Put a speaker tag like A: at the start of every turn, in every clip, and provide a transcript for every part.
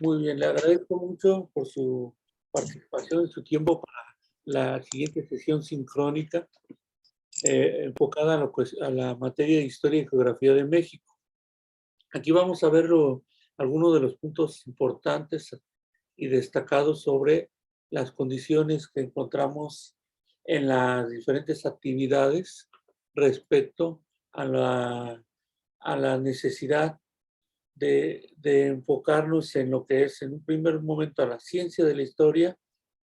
A: Muy bien, le agradezco mucho por su participación y su tiempo para la siguiente sesión sincrónica, enfocada a la materia de Historia y Geografía de México. Aquí vamos a ver algunos de los puntos importantes y destacados sobre las condiciones que encontramos en las diferentes actividades respecto a la necesidad de enfocarnos en lo que es, en un primer momento, a la ciencia de la historia,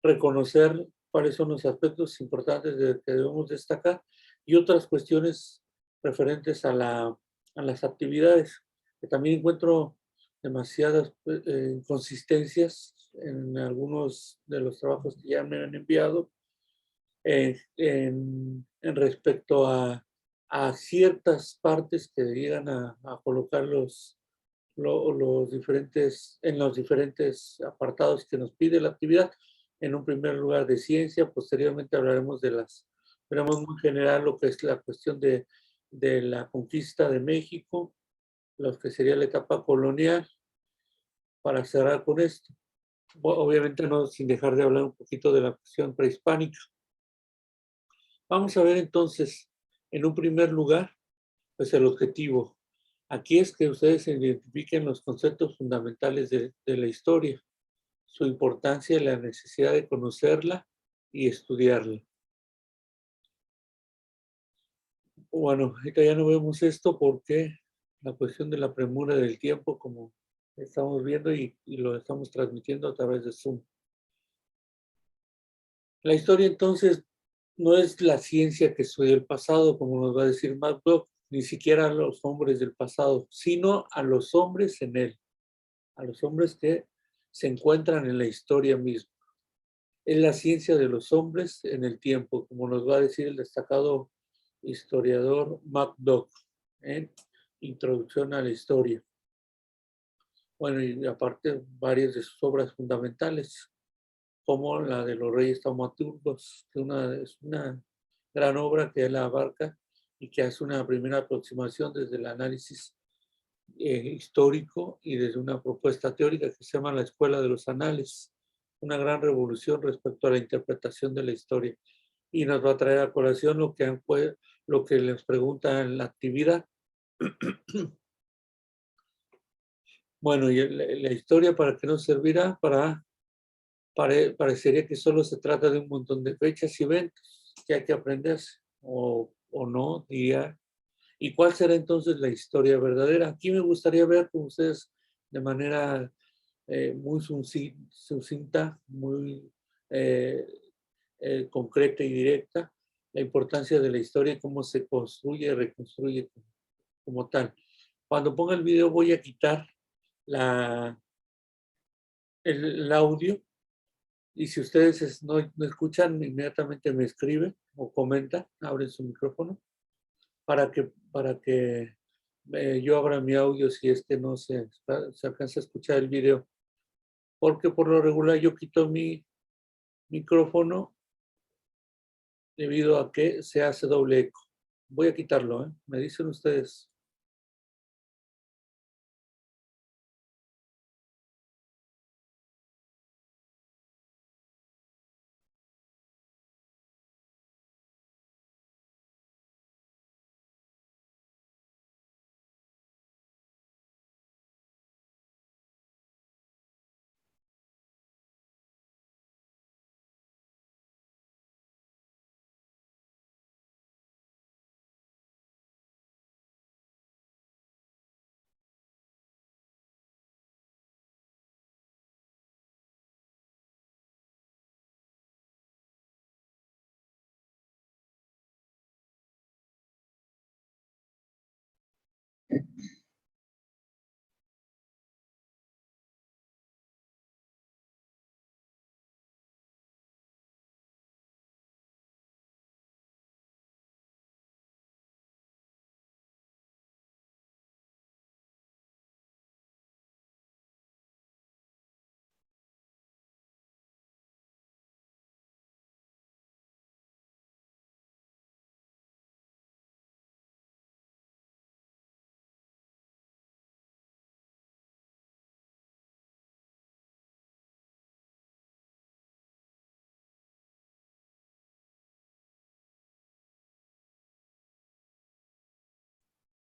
A: reconocer cuáles son los aspectos importantes que debemos destacar y otras cuestiones referentes a las actividades, que también encuentro demasiadas inconsistencias en algunos de los trabajos que ya me han enviado en respecto a ciertas partes que llegan a colocar los diferentes, en los diferentes apartados que nos pide la actividad. En un primer lugar de ciencia, posteriormente hablaremos veremos muy general lo que es la cuestión de la conquista de México, lo que sería la etapa colonial, para cerrar con esto. Obviamente no sin dejar de hablar un poquito de la cuestión prehispánica. Vamos a ver entonces, en un primer lugar, pues el objetivo. Aquí es que ustedes identifiquen los conceptos fundamentales de la historia, su importancia y la necesidad de conocerla y estudiarla. Bueno, ahorita ya no vemos esto porque la cuestión de la premura del tiempo, como estamos viendo y lo estamos transmitiendo a través de Zoom. La historia entonces no es la ciencia que estudia el pasado, como nos va a decir MacDougall, ni siquiera a los hombres del pasado, sino a los hombres en él, a los hombres que se encuentran en la historia misma. Es la ciencia de los hombres en el tiempo, como nos va a decir el destacado historiador MacDougall en Introducción a la Historia. Bueno, y aparte varias de sus obras fundamentales, como la de los Reyes Taumaturgos, que es una gran obra que él abarca y que hace una primera aproximación desde el análisis histórico y desde una propuesta teórica que se llama la Escuela de los Anales, una gran revolución respecto a la interpretación de la historia. Y nos va a traer a colación lo que les pregunta en la actividad. Bueno, y la historia, ¿para qué nos servirá? Parecería que solo se trata de un montón de fechas y eventos que hay que aprenderse, o no, diría. ¿Y cuál será entonces la historia verdadera? Aquí me gustaría ver con ustedes de manera muy sucinta, muy eh, concreta y directa, la importancia de la historia y cómo se construye y reconstruye como tal. Cuando ponga el video voy a quitar la, el audio y si ustedes no escuchan, inmediatamente me escriben o comentan, abren su micrófono para que yo abra mi audio si es que no se alcanza a escuchar el video. Porque por lo regular yo quito mi micrófono debido a que se hace doble eco. Voy a quitarlo, ¿eh? Me dicen ustedes.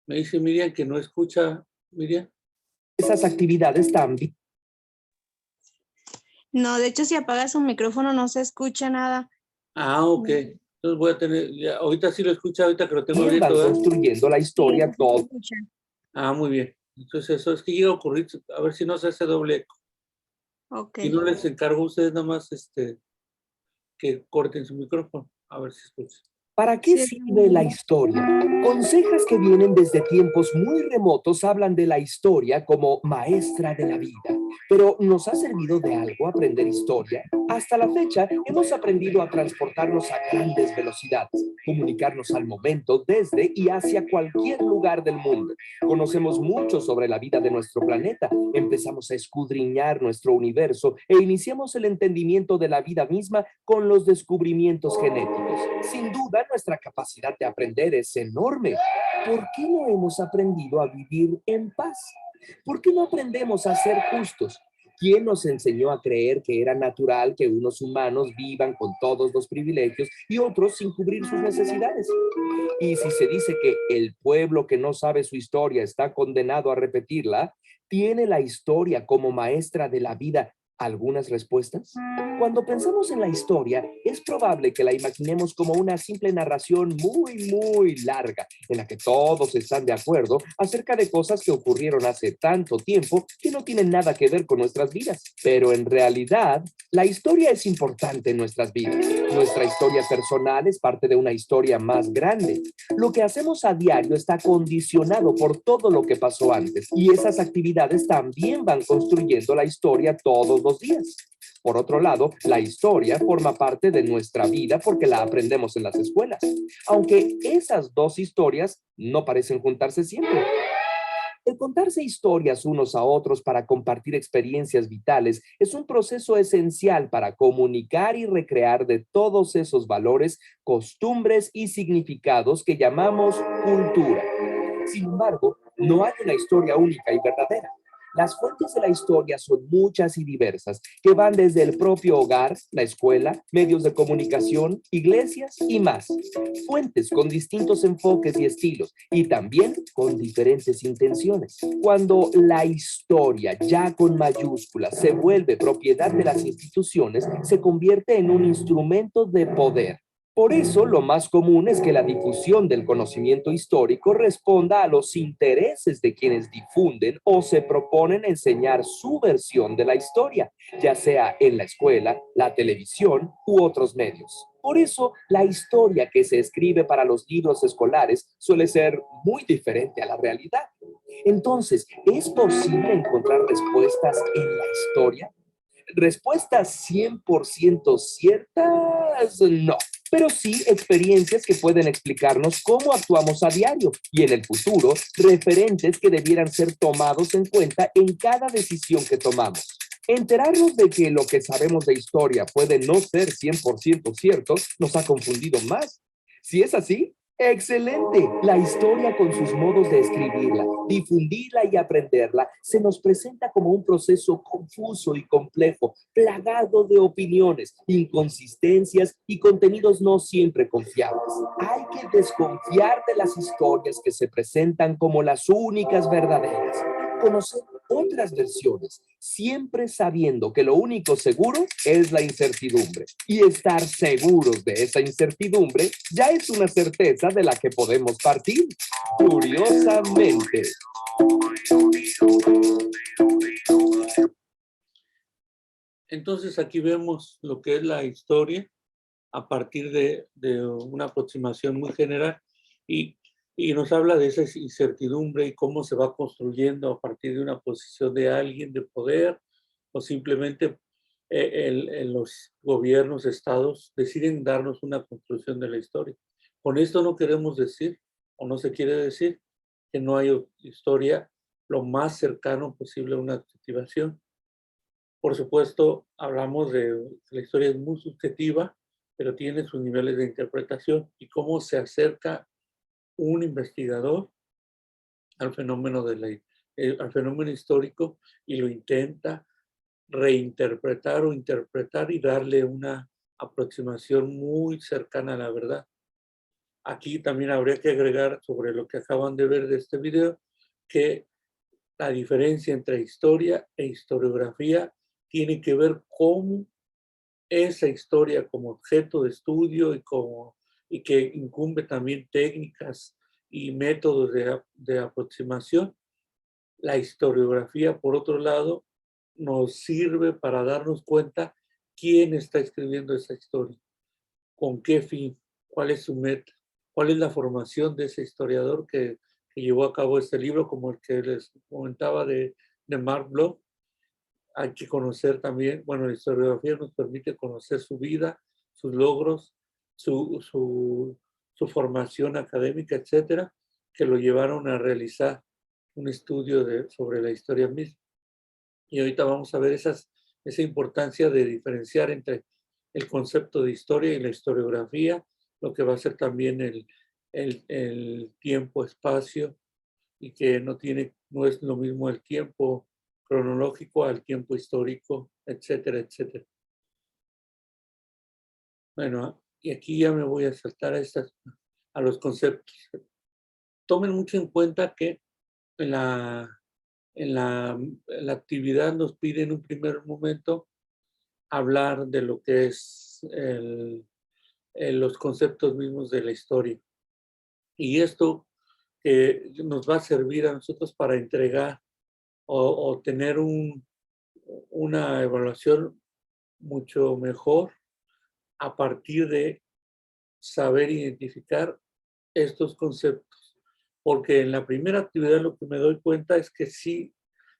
A: Me dice Miriam que no escucha. Miriam.
B: Esas actividades también.
C: No, de hecho, si apagas su micrófono no se escucha nada.
A: Ah, ok. Entonces voy a tener, ya, ahorita sí lo escucha, ahorita que lo tengo
B: Van
A: abierto, ¿verdad?
B: construyendo la historia
C: Sí, se
B: todo.
C: escucha.
A: Ah, muy bien. Entonces eso es que llega a ocurrir, a ver si no se hace doble eco.
C: Ok.
A: Si no les encargo a ustedes nada más que corten su micrófono, a ver si escuchan.
B: ¿Para qué
C: Sí,
B: sirve la historia? Consejas que vienen desde tiempos muy remotos hablan de la historia como maestra de la vida. Pero ¿nos ha servido de algo aprender historia? Hasta la fecha hemos aprendido a transportarnos a grandes velocidades, comunicarnos al momento desde y hacia cualquier lugar del mundo. Conocemos mucho sobre la vida de nuestro planeta, empezamos a escudriñar nuestro universo e iniciamos el entendimiento de la vida misma con los descubrimientos genéticos. Sin duda, nuestra capacidad de aprender es enorme. ¿Por qué no hemos aprendido a vivir en paz? ¿Por qué no aprendemos a ser justos? ¿Quién nos enseñó a creer que era natural que unos humanos vivan con todos los privilegios y otros sin cubrir sus necesidades? Y si se dice que el pueblo que no sabe su historia está condenado a repetirla, ¿tiene la historia como maestra de la vida algunas respuestas? Cuando pensamos en la historia, es probable que la imaginemos como una simple narración muy larga, en la que todos están de acuerdo acerca de cosas que ocurrieron hace tanto tiempo que no tienen nada que ver con nuestras vidas. Pero en realidad, la historia es importante en nuestras vidas. Nuestra historia personal es parte de una historia más grande. Lo que hacemos a diario está condicionado por todo lo que pasó antes, y esas actividades también van construyendo la historia todos los días. Por otro lado, la historia forma parte de nuestra vida porque la aprendemos en las escuelas, aunque esas dos historias no parecen juntarse siempre. El contarse historias unos a otros para compartir experiencias vitales es un proceso esencial para comunicar y recrear de todos esos valores, costumbres y significados que llamamos cultura. Sin embargo, no hay una historia única y verdadera. Las fuentes de la historia son muchas y diversas, que van desde el propio hogar, la escuela, medios de comunicación, iglesias y más. Fuentes con distintos enfoques y estilos, y también con diferentes intenciones. Cuando la historia, ya con mayúsculas, se vuelve propiedad de las instituciones, se convierte en un instrumento de poder. Por eso, lo más común es que la difusión del conocimiento histórico responda a los intereses de quienes difunden o se proponen enseñar su versión de la historia, ya sea en la escuela, la televisión u otros medios. Por eso, la historia que se escribe para los libros escolares suele ser muy diferente a la realidad. Entonces, ¿es posible encontrar respuestas en la historia? ¿Respuestas 100% ciertas? No, pero sí experiencias que pueden explicarnos cómo actuamos a diario y en el futuro, referentes que debieran ser tomados en cuenta en cada decisión que tomamos. Enterarnos de que lo que sabemos de historia puede no ser 100% cierto nos ha confundido más. Si es así, excelente. La historia con sus modos de escribirla, difundirla y aprenderla se nos presenta como un proceso confuso y complejo, plagado de opiniones, inconsistencias y contenidos no siempre confiables. Hay que desconfiar de las historias que se presentan como las únicas verdaderas. Conocer otras versiones, siempre sabiendo que lo único seguro es la incertidumbre. Y estar seguros de esa incertidumbre ya es una certeza de la que podemos partir. Curiosamente.
A: Entonces aquí vemos lo que es la historia a partir de una aproximación muy general y nos habla de esa incertidumbre y cómo se va construyendo a partir de una posición de alguien de poder o simplemente los gobiernos, estados deciden darnos una construcción de la historia. Con esto no queremos decir o no se quiere decir que no hay historia lo más cercano posible a una activación. Por supuesto, hablamos de la historia es muy subjetiva, pero tiene sus niveles de interpretación y cómo se acerca un investigador al fenómeno, al fenómeno histórico y lo intenta reinterpretar o interpretar y darle una aproximación muy cercana a la verdad. Aquí también habría que agregar sobre lo que acaban de ver de este video, que la diferencia entre historia e historiografía tiene que ver con esa historia como objeto de estudio y que incumbe también técnicas y métodos de aproximación. La historiografía, por otro lado, nos sirve para darnos cuenta quién está escribiendo esa historia, con qué fin, cuál es su meta, cuál es la formación de ese historiador que llevó a cabo este libro, como el que les comentaba de Mark Bloch. Hay que conocer también, bueno, la historiografía nos permite conocer su vida, sus logros, su formación académica, etcétera, que lo llevaron a realizar un estudio sobre la historia misma. Y ahorita vamos a ver esa importancia de diferenciar entre el concepto de historia y la historiografía, lo que va a ser también el tiempo-espacio, y que no es lo mismo el tiempo cronológico al tiempo histórico, etcétera, etcétera. Bueno, y aquí ya me voy a saltar a los conceptos. Tomen mucho en cuenta que en la actividad nos pide en un primer momento hablar de lo que es los conceptos mismos de la historia. Y esto que nos va a servir a nosotros para entregar o tener una evaluación mucho mejor a partir de saber identificar estos conceptos. Porque en la primera actividad lo que me doy cuenta es que sí,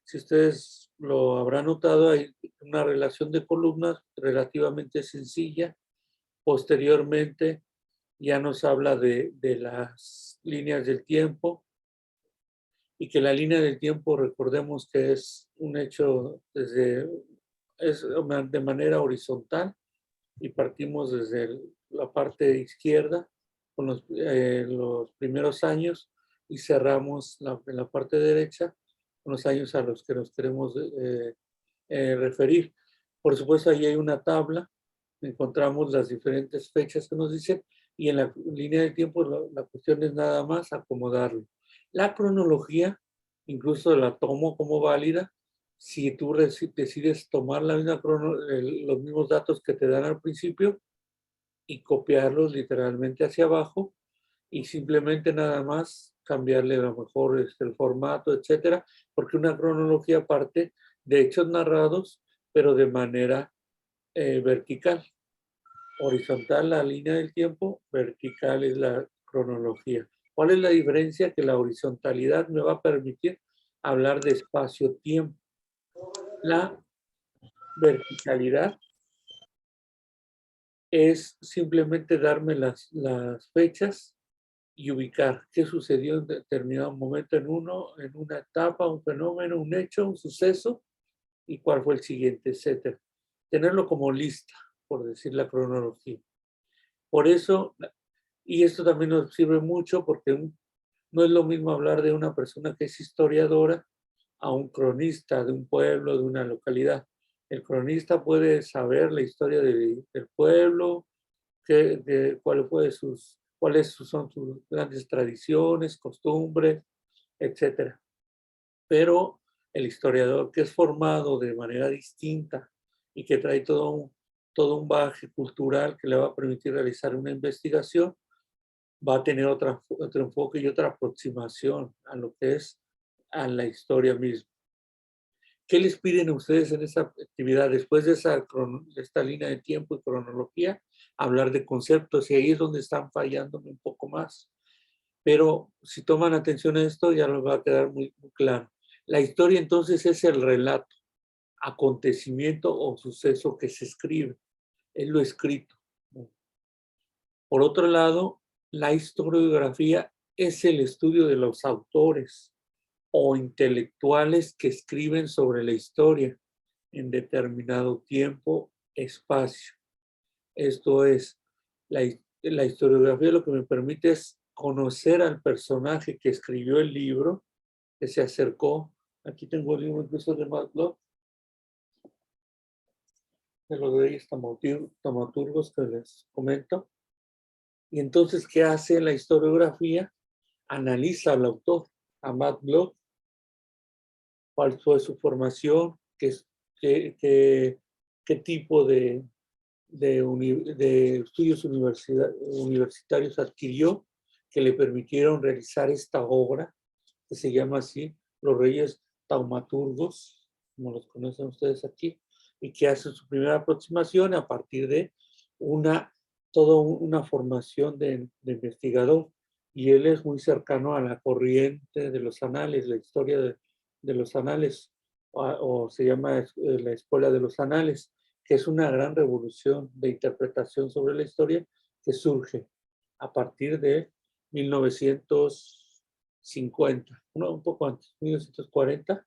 A: si ustedes lo habrán notado, hay una relación de columnas relativamente sencilla. Posteriormente ya nos habla de las líneas del tiempo, y que la línea del tiempo, recordemos que es un hecho es de manera horizontal, y partimos desde la parte izquierda con los primeros años, y cerramos en la parte derecha con los años a los que nos queremos referir. Por supuesto, ahí hay una tabla, encontramos las diferentes fechas que nos dicen, y en la línea de tiempo la cuestión es nada más acomodarlo. La cronología, incluso la tomo como válida si tú decides tomar los mismos datos que te dan al principio y copiarlos literalmente hacia abajo, y simplemente nada más cambiarle a lo mejor el formato, etcétera, porque una cronología parte de hechos narrados, pero de manera vertical. Horizontal la línea del tiempo, vertical es la cronología. ¿Cuál es la diferencia? Que la horizontalidad me va a permitir hablar de espacio-tiempo. La verticalidad es simplemente darme las fechas y ubicar qué sucedió en determinado momento en una etapa, un fenómeno, un hecho, un suceso, y cuál fue el siguiente, etcétera. Tenerlo como lista, por decir la cronología. Por eso, y esto también nos sirve mucho porque no es lo mismo hablar de una persona que es historiadora a un cronista de un pueblo, de una localidad. El cronista puede saber la historia del pueblo, cuáles son sus grandes tradiciones, costumbres, etcétera. Pero el historiador, que es formado de manera distinta y que trae todo un bagaje cultural que le va a permitir realizar una investigación, va a tener otro enfoque y otra aproximación a lo que es a la historia misma. ¿Qué les piden a ustedes en esa actividad? Después de esta línea de tiempo y cronología, hablar de conceptos, y ahí es donde están fallándome un poco más. Pero si toman atención a esto, ya les va a quedar muy, muy claro. La historia entonces es el relato, acontecimiento o suceso que se escribe, es lo escrito. Por otro lado, la historiografía es el estudio de los autores o intelectuales que escriben sobre la historia en determinado tiempo, espacio. Esto es, la historiografía lo que me permite es conocer al personaje que escribió el libro, que se acercó. Aquí tengo el libro incluso de Mark Bloch, de los reyes taumaturgos que les comento. Y entonces, ¿qué hace la historiografía? Analiza al autor, a Matt Bloch, cuál fue su formación, qué tipo de estudios universitarios adquirió que le permitieron realizar esta obra, que se llama así, Los Reyes Taumaturgos, como los conocen ustedes aquí, y que hace su primera aproximación a partir de toda una formación de investigador. Y él es muy cercano a la corriente de los anales, la historia de los anales, o se llama la escuela de los anales, que es una gran revolución de interpretación sobre la historia que surge a partir de 1950, un poco antes, 1940,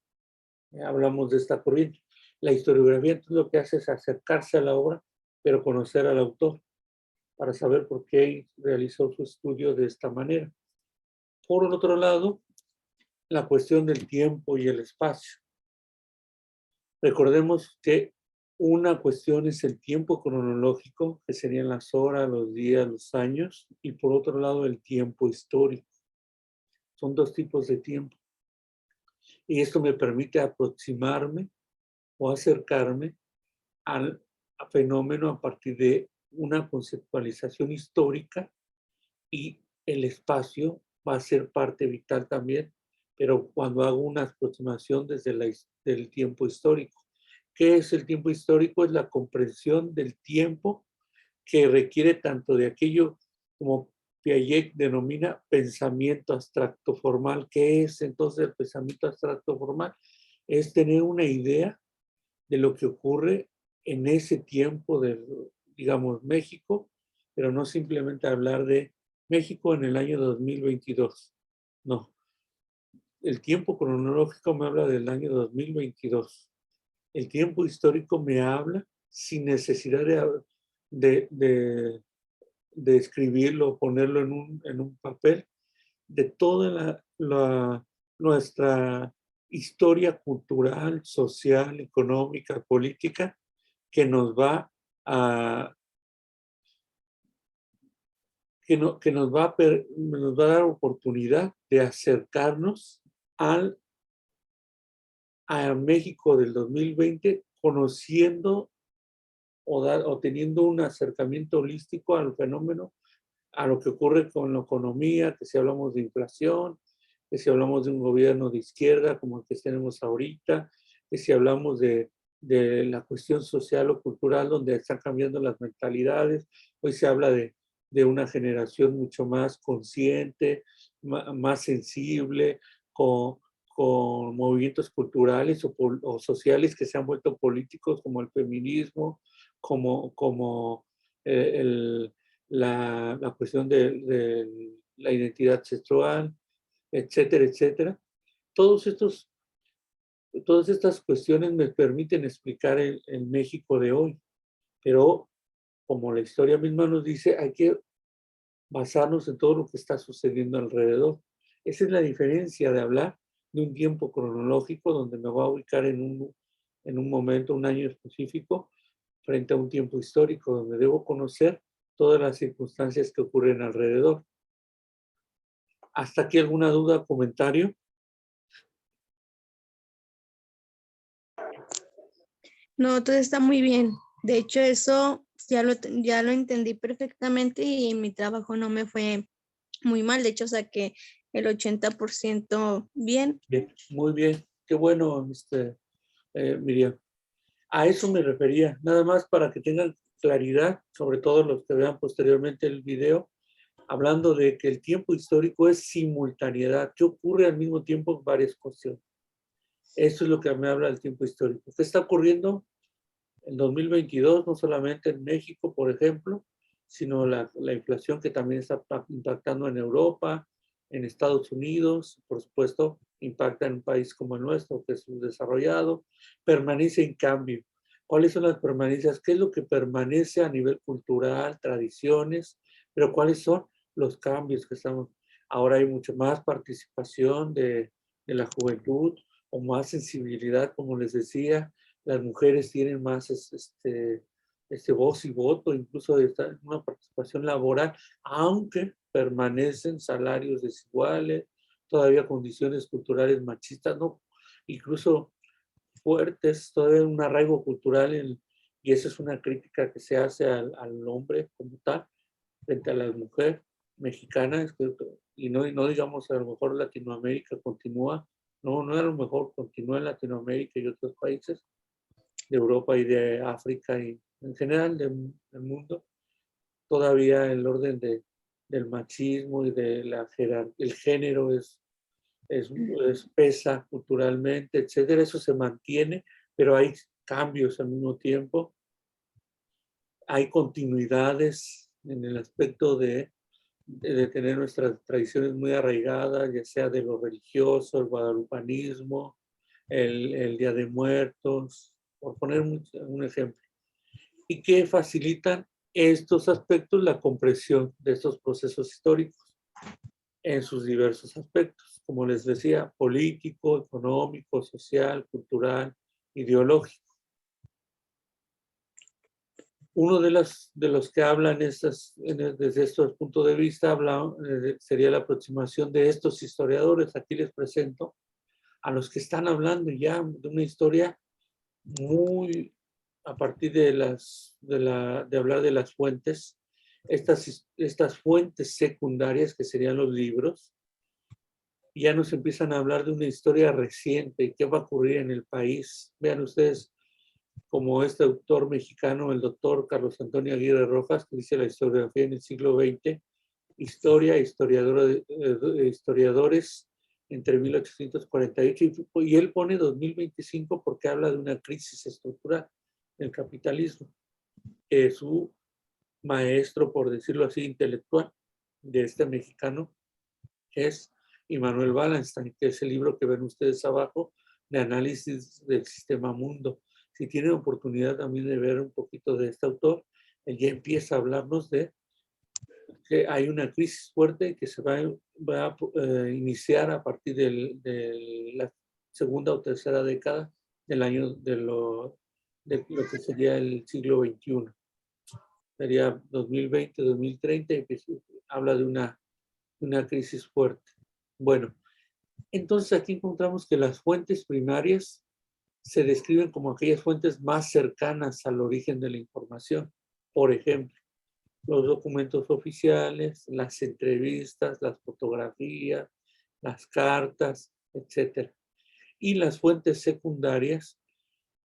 A: hablamos de esta corriente. La historiografía entonces lo que hace es acercarse a la obra, pero conocer al autor, para saber por qué realizó su estudio de esta manera. Por otro lado, la cuestión del tiempo y el espacio. Recordemos que una cuestión es el tiempo cronológico, que serían las horas, los días, los años, y por otro lado el tiempo histórico. Son dos tipos de tiempo. Y esto me permite aproximarme o acercarme al fenómeno a partir de una conceptualización histórica, y el espacio va a ser parte vital también, pero cuando hago una aproximación desde del tiempo histórico. ¿Qué es el tiempo histórico? Es la comprensión del tiempo que requiere tanto de aquello como Piaget denomina pensamiento abstracto formal. ¿Qué es entonces el pensamiento abstracto formal? Es tener una idea de lo que ocurre en ese tiempo de, digamos, México, pero no simplemente hablar de México en el año 2022. No, el tiempo cronológico me habla del año 2022. El tiempo histórico me habla sin necesidad de escribirlo, ponerlo en un papel, de toda nuestra historia cultural, social, económica, política, que nos va a nos va a dar oportunidad de acercarnos a México del 2020, conociendo o teniendo un acercamiento holístico al fenómeno, a lo que ocurre con la economía, que si hablamos de inflación, que si hablamos de un gobierno de izquierda como el que tenemos ahorita, que si hablamos de la cuestión social o cultural donde están cambiando las mentalidades. Hoy se habla de una generación mucho más consciente, más sensible, con movimientos culturales o sociales que se han vuelto políticos, como el feminismo, como la cuestión de la identidad sexual, etcétera, etcétera. Todas estas cuestiones me permiten explicar el México de hoy, pero como la historia misma nos dice, hay que basarnos en todo lo que está sucediendo alrededor. Esa es la diferencia de hablar de un tiempo cronológico donde me va a ubicar en un momento, un año específico, frente a un tiempo histórico donde debo conocer todas las circunstancias que ocurren alrededor. ¿Hasta aquí alguna duda, comentario?
C: No, todo está muy bien. De hecho, eso ya lo entendí perfectamente y mi trabajo no me fue muy mal. De hecho, saqué el 80% bien.
A: Bien, muy bien. Qué bueno, Miriam. A eso me refería, nada más para que tengan claridad, sobre todo los que vean posteriormente el video, hablando de que el tiempo histórico es simultaneidad, que ocurre al mismo tiempo en varias cuestiones. Eso es lo que me habla del tiempo histórico. ¿Qué está ocurriendo en 2022? No solamente en México, por ejemplo, sino la inflación que también está impactando en Europa, en Estados Unidos, por supuesto, impacta en un país como el nuestro, que es subdesarrollado, permanece en cambio. ¿Cuáles son las permanencias? ¿Qué es lo que permanece a nivel cultural, tradiciones? Pero ¿cuáles son los cambios que estamos? Ahora hay mucho más participación de la juventud, o más sensibilidad, como les decía. Las mujeres tienen más voz y voto, incluso una participación laboral, aunque permanecen salarios desiguales, todavía condiciones culturales machistas, ¿no? Incluso fuertes, todavía un arraigo cultural, y esa es una crítica que se hace al hombre como tal, frente a la mujer mexicana, y no digamos a lo mejor Latinoamérica continúa, no a lo mejor continúa en Latinoamérica y otros países de Europa y de África y en general del mundo, todavía el orden del machismo y de el género pesa culturalmente, etcétera. Eso se mantiene, pero hay cambios al mismo tiempo. Hay continuidades en el aspecto de tener nuestras tradiciones muy arraigadas, ya sea de lo religioso, el guadalupanismo, el Día de Muertos, por poner un ejemplo, y que facilitan estos aspectos la comprensión de estos procesos históricos en sus diversos aspectos, como les decía, político, económico, social, cultural, ideológico. Uno de los que hablan desde estos puntos de vista sería la aproximación de estos historiadores. Aquí les presento a los que están hablando ya de una historia muy a partir de hablar de las fuentes, estas fuentes secundarias que serían los libros, ya nos empiezan a hablar de una historia reciente y qué va a ocurrir en el país. Vean ustedes, como este autor mexicano, el doctor Carlos Antonio Aguirre Rojas, que dice la historiografía en el siglo XX, historiadores entre 1848 y él pone 2025 porque habla de una crisis estructural del capitalismo. Su maestro, por decirlo así, intelectual de este mexicano es Immanuel Wallenstein, que es el libro que ven ustedes abajo de análisis del sistema mundo. Si tienen oportunidad también de ver un poquito de este autor, él ya empieza a hablarnos de que hay una crisis fuerte que se va a iniciar a partir de la segunda o tercera década del año de lo que sería el siglo XXI. Sería 2020, 2030, y habla de una crisis fuerte. Bueno, entonces aquí encontramos que las fuentes primarias se describen como aquellas fuentes más cercanas al origen de la información. Por ejemplo, los documentos oficiales, las entrevistas, las fotografías, las cartas, etc. Y las fuentes secundarias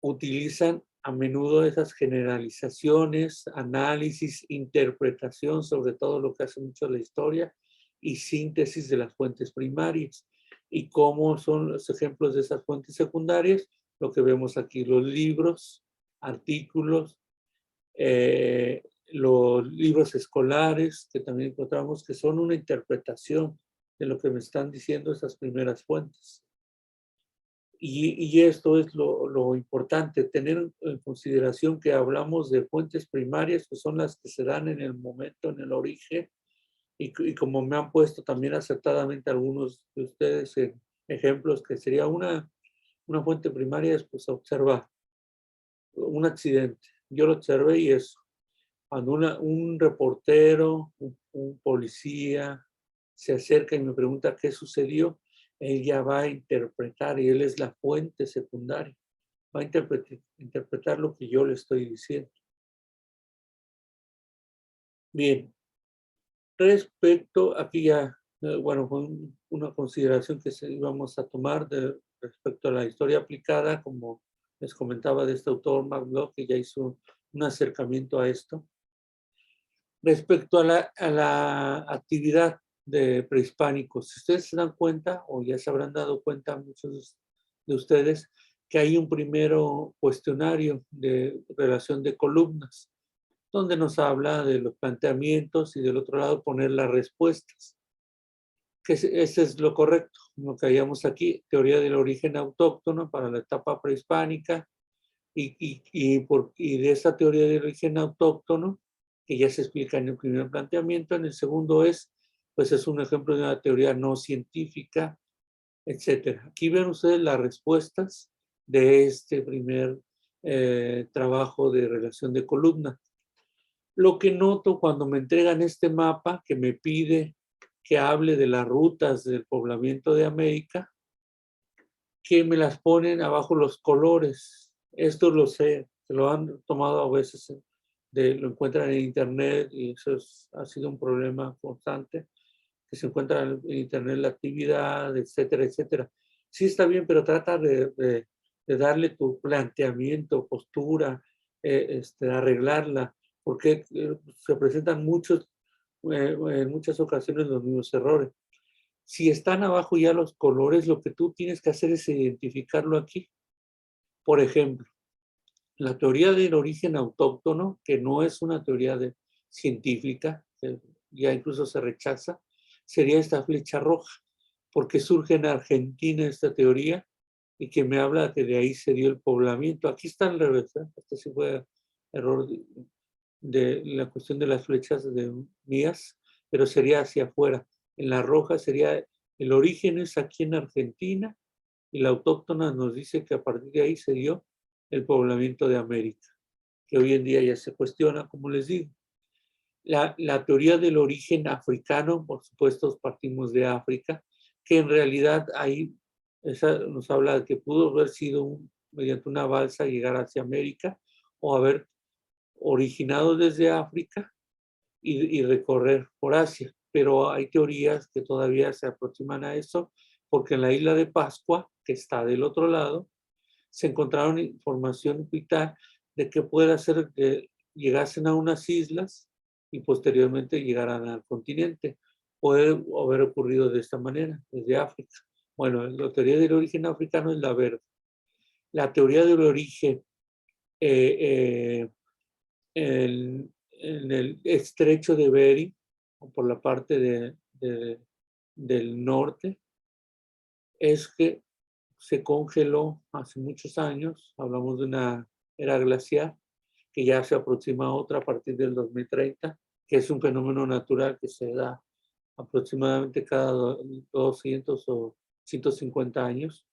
A: utilizan a menudo esas generalizaciones, análisis, interpretación sobre todo lo que hace mucho la historia y síntesis de las fuentes primarias. ¿Y cómo son los ejemplos de esas fuentes secundarias? Lo que vemos aquí, los libros, artículos, los libros escolares, que también encontramos que son una interpretación de lo que me están diciendo esas primeras fuentes. Y esto es lo importante, tener en consideración que hablamos de fuentes primarias, que son las que se dan en el momento, en el origen, y como me han puesto también acertadamente algunos de ustedes en ejemplos, que sería una fuente primaria es pues observar un accidente. Yo lo observé y eso. Cuando un reportero, un policía se acerca y me pregunta qué sucedió, él ya va a interpretar, y él es la fuente secundaria. Va a interpretar lo que yo le estoy diciendo. Bien. Respecto, aquí ya, bueno, fue una consideración que íbamos a tomar respecto a la historia aplicada, como les comentaba de este autor, Mark Bloch, que ya hizo un acercamiento a esto. Respecto a la actividad de prehispánicos, si ustedes se dan cuenta, o ya se habrán dado cuenta muchos de ustedes, que hay un primero cuestionario de relación de columnas, donde nos habla de los planteamientos y del otro lado poner las respuestas. Que ese es lo correcto, lo que hayamos aquí, teoría del origen autóctono para la etapa prehispánica, y de esa teoría del origen autóctono, que ya se explica en el primer planteamiento, en el segundo pues es un ejemplo de una teoría no científica, etc. Aquí ven ustedes las respuestas de este primer trabajo de relación de columna. Lo que noto cuando me entregan este mapa que me pide que hable de las rutas del poblamiento de América, que me las ponen abajo los colores. Esto lo sé, se lo han tomado a veces, lo encuentran en internet y eso ha sido un problema constante, que se encuentra en internet la actividad, etcétera, etcétera. Sí está bien, pero trata de darle tu planteamiento, postura, arreglarla, porque se presentan en muchas ocasiones los mismos errores. Si están abajo ya los colores, lo que tú tienes que hacer es identificarlo aquí. Por ejemplo, la teoría del origen autóctono, que no es una teoría científica, que ya incluso se rechaza, sería esta flecha roja, porque surge en Argentina esta teoría y que me habla que de ahí se dio el poblamiento. Aquí está al revés, ¿eh? Este sí fue error de la cuestión de las flechas mías, pero sería hacia afuera. En la roja sería, el origen es aquí en Argentina y la autóctona nos dice que a partir de ahí se dio el poblamiento de América, que hoy en día ya se cuestiona, como les digo. La teoría del origen africano, por supuesto, partimos de África, que en realidad ahí nos habla de que pudo haber sido mediante una balsa llegar hacia América o haber originado desde África y recorrer por Asia. Pero hay teorías que todavía se aproximan a eso, porque en la isla de Pascua, que está del otro lado, se encontraron información vital de que puede ser que llegasen a unas islas y posteriormente llegaran al continente. Puede haber ocurrido de esta manera, desde África. Bueno, la teoría del origen africano es la verde. La teoría del origen en el estrecho de Bering, por la parte del norte, es que se congeló hace muchos años, hablamos de una era glacial, que ya se aproxima a otra a partir del 2030, que es un fenómeno natural que se da aproximadamente cada 200 o 150 años.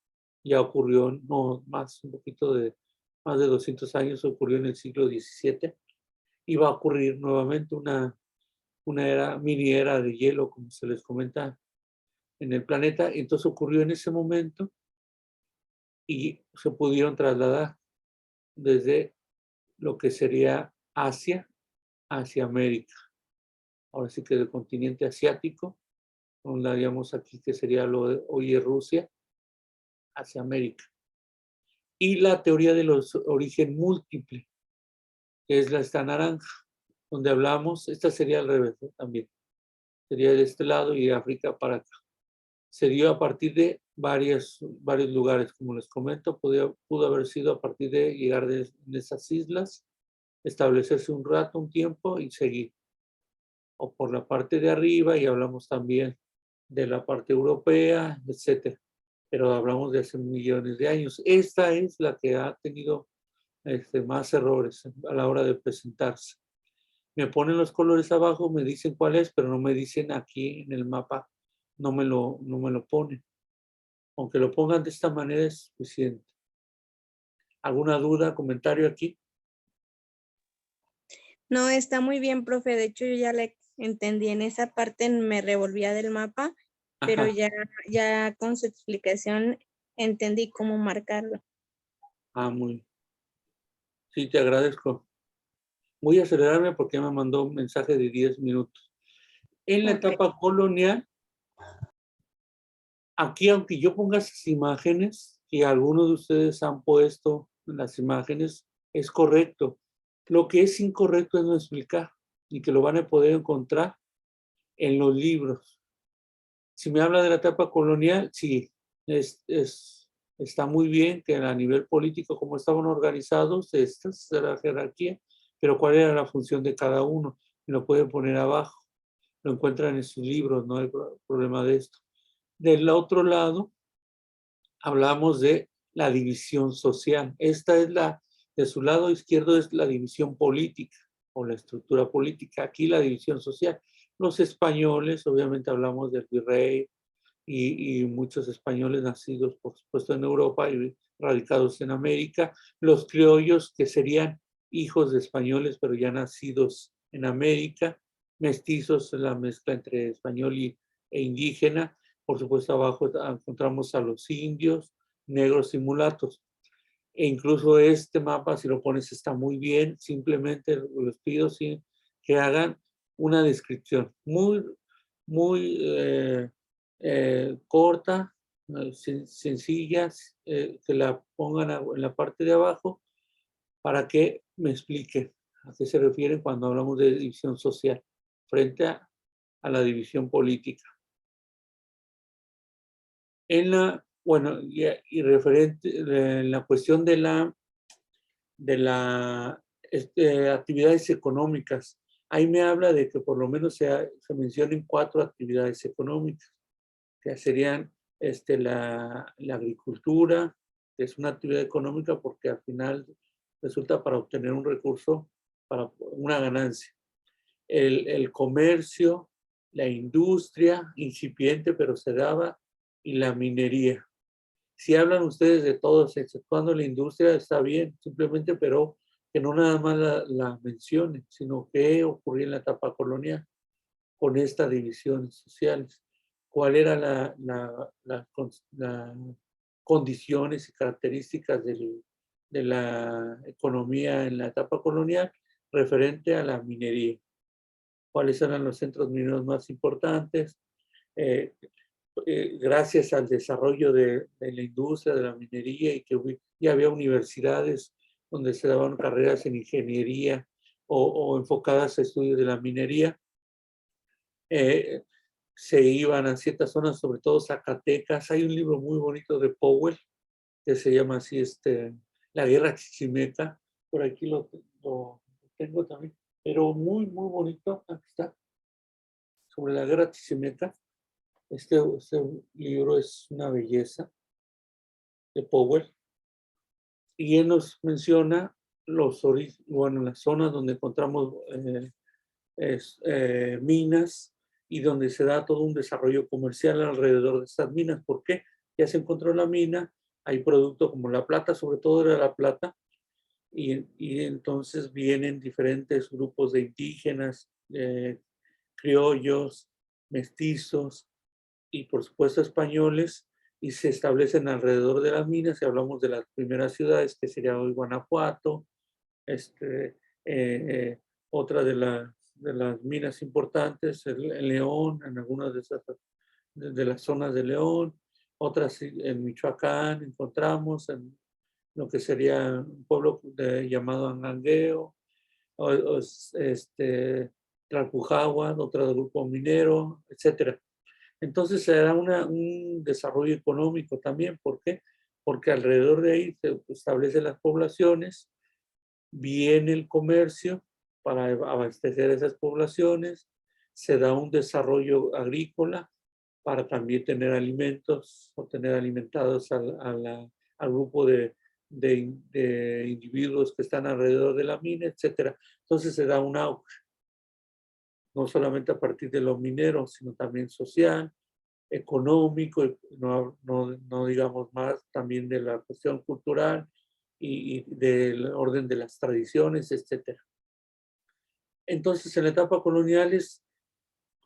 A: Ya ocurrió, no más, un poquito más de 200 años, ocurrió en el siglo XVII, y va a ocurrir nuevamente una mini era de hielo, como se les comenta, en el planeta. Entonces ocurrió en ese momento y se pudieron trasladar desde lo que sería Asia hacia América. Ahora sí que del continente asiático, donde haríamos aquí que sería lo de hoy es Rusia, hacia América. Y la teoría de los origen múltiple, que es esta naranja, donde hablamos, esta sería al revés, ¿no? También. Sería de este lado y de África para acá. Se dio a partir de varios lugares, como les comento, pudo haber sido a partir de llegar de esas islas, establecerse un rato, un tiempo y seguir. O por la parte de arriba, y hablamos también de la parte europea, etcétera. Pero hablamos de hace millones de años. Esta es la que ha tenido más errores a la hora de presentarse. Me ponen los colores abajo, me dicen cuál es, pero no me dicen aquí en el mapa, no me lo ponen. Aunque lo pongan de esta manera es suficiente. ¿Alguna duda, comentario aquí?
C: No, está muy bien, profe. De hecho, yo ya le entendí en esa parte, me revolvía del mapa, pero
A: Ajá.
C: ya con su explicación entendí cómo marcarlo.
A: Muy. Sí, te agradezco. Voy a acelerarme porque me mandó un mensaje de 10 minutos. En la
C: Ok.
A: etapa colonial, aquí, aunque yo ponga esas imágenes, que algunos de ustedes han puesto en las imágenes, es correcto. Lo que es incorrecto es no explicar y que lo van a poder encontrar en los libros. Si me habla de la etapa colonial, sí, está muy bien que a nivel político, como estaban organizados, esta es la jerarquía, pero cuál era la función de cada uno, me lo pueden poner abajo, lo encuentran en sus libros, no hay problema de esto. Del otro lado, hablamos de la división social. Esta es de su lado izquierdo es la división política o la estructura política. Aquí la división social. Los españoles, obviamente hablamos del virrey, y muchos españoles nacidos, por supuesto, en Europa y radicados en América, los criollos, que serían hijos de españoles, pero ya nacidos en América, mestizos, la mezcla entre español e indígena. Por supuesto, abajo encontramos a los indios, negros y mulatos. E incluso este mapa, si lo pones, está muy bien. Simplemente les pido que hagan una descripción muy corta, sencilla, que la pongan en la parte de abajo para que me expliquen a qué se refieren cuando hablamos de división social frente a la división política. Bueno, y referente en la cuestión de actividades económicas, ahí me habla de que por lo menos se mencionen 4 actividades económicas, que serían la agricultura, que es una actividad económica porque al final resulta para obtener un recurso, para una ganancia. El comercio, la industria incipiente pero se daba, y la minería. Si hablan ustedes de todos, exceptuando la industria, está bien, simplemente, pero que no nada más la mencionen, sino qué ocurría en la etapa colonial con estas divisiones sociales. ¿Cuál eran las condiciones y características de la economía en la etapa colonial referente a la minería? ¿Cuáles eran los centros mineros más importantes? Gracias al desarrollo de la industria, de la minería, y que ya había universidades donde se daban carreras en ingeniería o enfocadas a estudios de la minería, se iban a ciertas zonas, sobre todo Zacatecas. Hay un libro muy bonito de Powell que se llama así, La Guerra Chichimeca. Por aquí lo tengo también, pero muy bonito. Aquí está, sobre la Guerra Chichimeca. Este libro es una belleza, de Powell, y él nos menciona las zonas donde encontramos minas y donde se da todo un desarrollo comercial alrededor de estas minas. ¿Por qué? Ya se encontró la mina, hay productos como la plata, sobre todo era la plata, y entonces vienen diferentes grupos de indígenas, criollos, mestizos y por supuesto españoles, y se establecen alrededor de las minas. Y hablamos de las primeras ciudades, que sería hoy Guanajuato, otra de las minas importantes, el León, en algunas de las zonas de León, otras en Michoacán encontramos, en lo que sería un pueblo llamado Angangueo, Tlalpujahua, otro grupo minero, etcétera. Entonces se da un desarrollo económico también. ¿Por qué? Porque alrededor de ahí se establecen las poblaciones, viene el comercio para abastecer esas poblaciones, se da un desarrollo agrícola para también tener alimentos o tener alimentados al grupo de individuos que están alrededor de la mina, etc. Entonces se da un auge, no solamente a partir de los mineros, sino también social, económico, no digamos más, también de la cuestión cultural y del orden de las tradiciones, etc. Entonces, en la etapa colonial es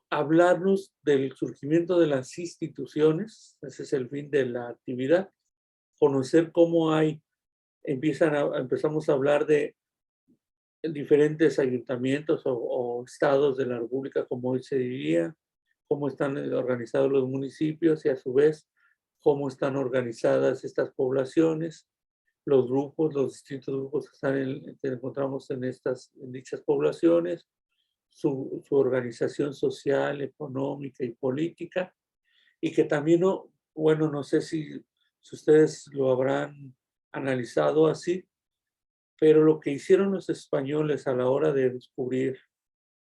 A: hablarnos del surgimiento de las instituciones, ese es el fin de la actividad, conocer cómo empezamos a hablar de diferentes ayuntamientos o estados de la República, como hoy se diría, cómo están organizados los municipios y a su vez cómo están organizadas estas poblaciones, los distintos grupos que encontramos en dichas poblaciones, su organización social, económica y política, y que también, no sé si ustedes lo habrán analizado así, pero lo que hicieron los españoles a la hora de descubrir,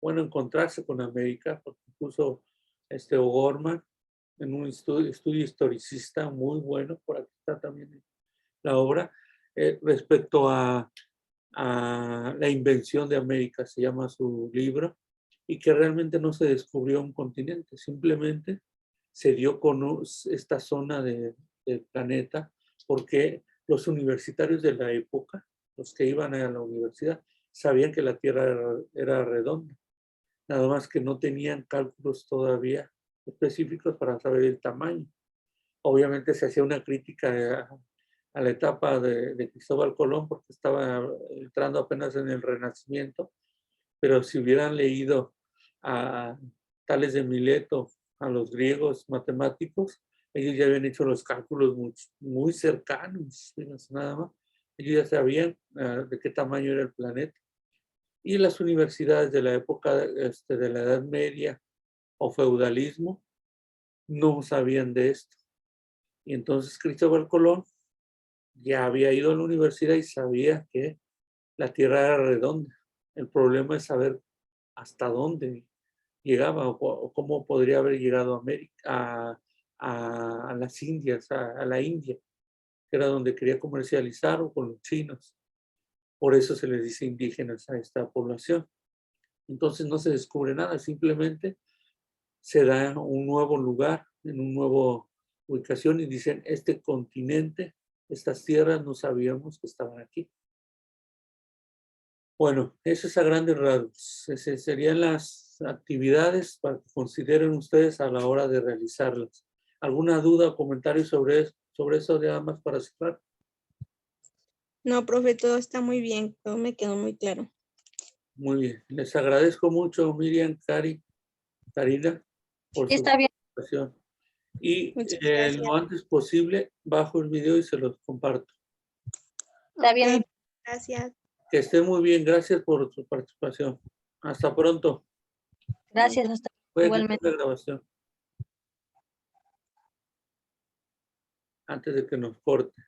A: encontrarse con América, porque incluso O'Gorman, en un estudio historicista muy bueno, por aquí está también la obra, respecto a la invención de América, se llama su libro, y que realmente no se descubrió un continente, simplemente se dio con esta zona del planeta porque los universitarios de la época, los que iban a la universidad, sabían que la Tierra era redonda. Nada más que no tenían cálculos todavía específicos para saber el tamaño. Obviamente se hacía una crítica a la etapa de Cristóbal Colón porque estaba entrando apenas en el Renacimiento, pero si hubieran leído a Tales de Mileto, a los griegos matemáticos, ellos ya habían hecho los cálculos muy cercanos, nada más. Ellos ya sabían de qué tamaño era el planeta. Y las universidades de la época de la Edad Media o feudalismo no sabían de esto. Y entonces Cristóbal Colón ya había ido a la universidad y sabía que la Tierra era redonda. El problema es saber hasta dónde llegaba o cómo podría haber llegado a América, a las Indias, a la India, que era donde quería comercializar, o con los chinos. Por eso se les dice indígenas a esta población. Entonces no se descubre nada, simplemente se da un nuevo lugar, en una nueva ubicación y dicen, este continente, estas tierras no sabíamos que estaban aquí. Bueno, eso es a grandes rasgos. Esas serían las actividades para que consideren ustedes a la hora de realizarlas. ¿Alguna duda o comentario sobre eso nada más para cerrar?
C: No, profe, todo está muy bien, todo me quedó muy claro.
A: Muy bien. Les agradezco mucho, Miriam, Karina, por su
D: Está bien.
A: participación. Y
C: Muchas gracias.
A: lo antes posible bajo el video y se los comparto.
D: Está bien.
C: Ok, gracias.
A: Que estén muy bien. Gracias por su participación. Hasta pronto.
D: Gracias. Hasta
A: Voy a
D: igualmente.
A: quitar la grabación antes de que nos corte.